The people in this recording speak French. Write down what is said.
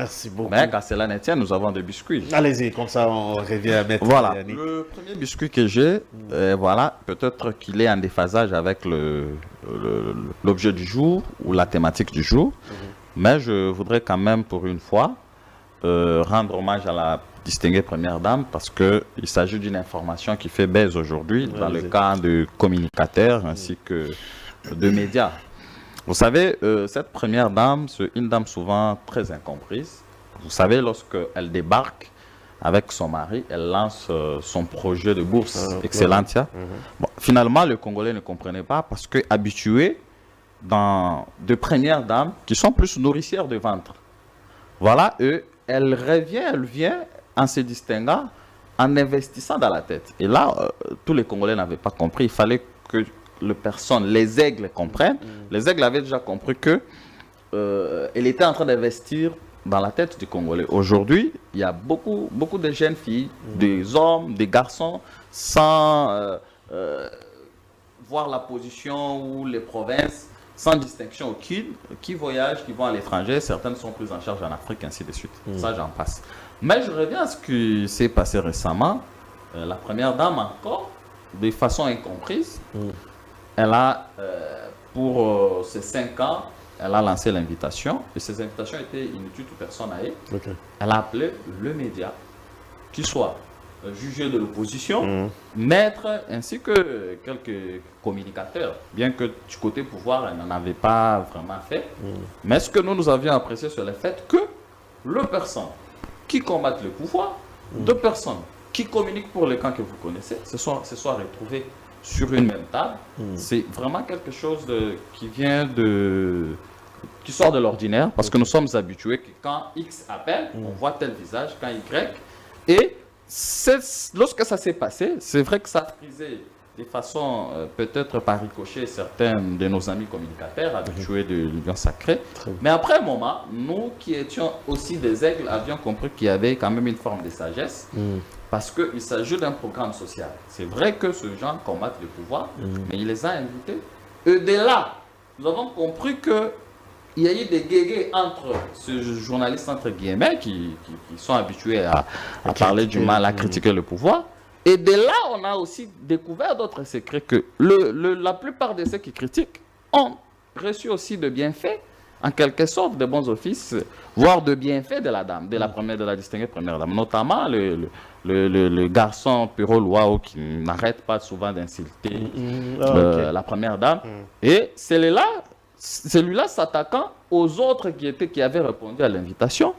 Merci beaucoup. Mais qu'à cela ne tienne, nous avons des biscuits. Allez-y, comme ça on revient à mettre. Voilà. Le premier biscuit que j'ai, voilà, peut-être qu'il est en déphasage avec l'objet du jour ou la thématique du jour. Mais je voudrais quand même, pour une fois, rendre hommage à la distinguée première dame parce qu'il s'agit d'une information qui fait baise aujourd'hui dans le cas de communicateurs ainsi que de médias. Vous savez, cette première dame, c'est une dame souvent très incomprise. Vous savez, lorsqu'elle débarque avec son mari, elle lance son projet de bourse Excellentia. Bon, finalement, le Congolais ne comprenait pas parce que habitué de premières dames qui sont plus nourricières de ventre. Voilà, elle vient en se distinguant, en investissant dans la tête. Et là, tous les Congolais n'avaient pas compris. Il fallait que les aigles comprennent. Les aigles avaient déjà compris que elle était en train d'investir dans la tête du Congolais. Aujourd'hui, il y a beaucoup de jeunes filles, des hommes, des garçons, sans voir la position ou les provinces, sans distinction aucune, qui voyagent, qui vont à l'étranger. Certaines sont prises en charge en Afrique, ainsi de suite. Ça, j'en passe. Mais je reviens à ce qui s'est passé récemment. La première dame, encore, de façon incomprise, elle a, pour ses 5 ans, elle a lancé l'invitation. Et ces invitations étaient inutiles, toute personne à elle. Elle a appelé le média, qui soit juge de l'opposition, maître, ainsi que quelques communicateurs. Bien que du côté pouvoir, elle n'en avait pas vraiment fait. Mais ce que nous avions apprécié, c'est le fait que les personnes qui combattent le pouvoir, deux personnes qui communiquent pour le camp que vous connaissez, se soient retrouvées sur une même table. C'est vraiment quelque chose qui sort de l'ordinaire, parce que nous sommes habitués que quand X appelle, on voit tel visage, quand Y. Et lorsque ça s'est passé, c'est vrai que ça a frisé de façon peut-être par ricochet certains de nos amis communicateurs habitués de l'Union sacrée. Mais après un moment, nous qui étions aussi des aigles avions compris qu'il y avait quand même une forme de sagesse. Parce qu'il s'agit d'un programme social. C'est vrai que ce gens combattent le pouvoir, mais il les a invités. Et de là, nous avons compris qu'il y a eu des guégués entre ces journalistes, entre guillemets, qui sont habitués à parler du mal, à critiquer le pouvoir. Et de là, on a aussi découvert d'autres secrets que la plupart de ceux qui critiquent ont reçu aussi de bienfaits, en quelque sorte, de bons offices, voire de bienfaits de la dame, de la distinguée première dame, notamment le garçon Piro Louao qui n'arrête pas souvent d'insulter la première dame. Et celui-là s'attaquant aux autres qui avaient répondu à l'invitation.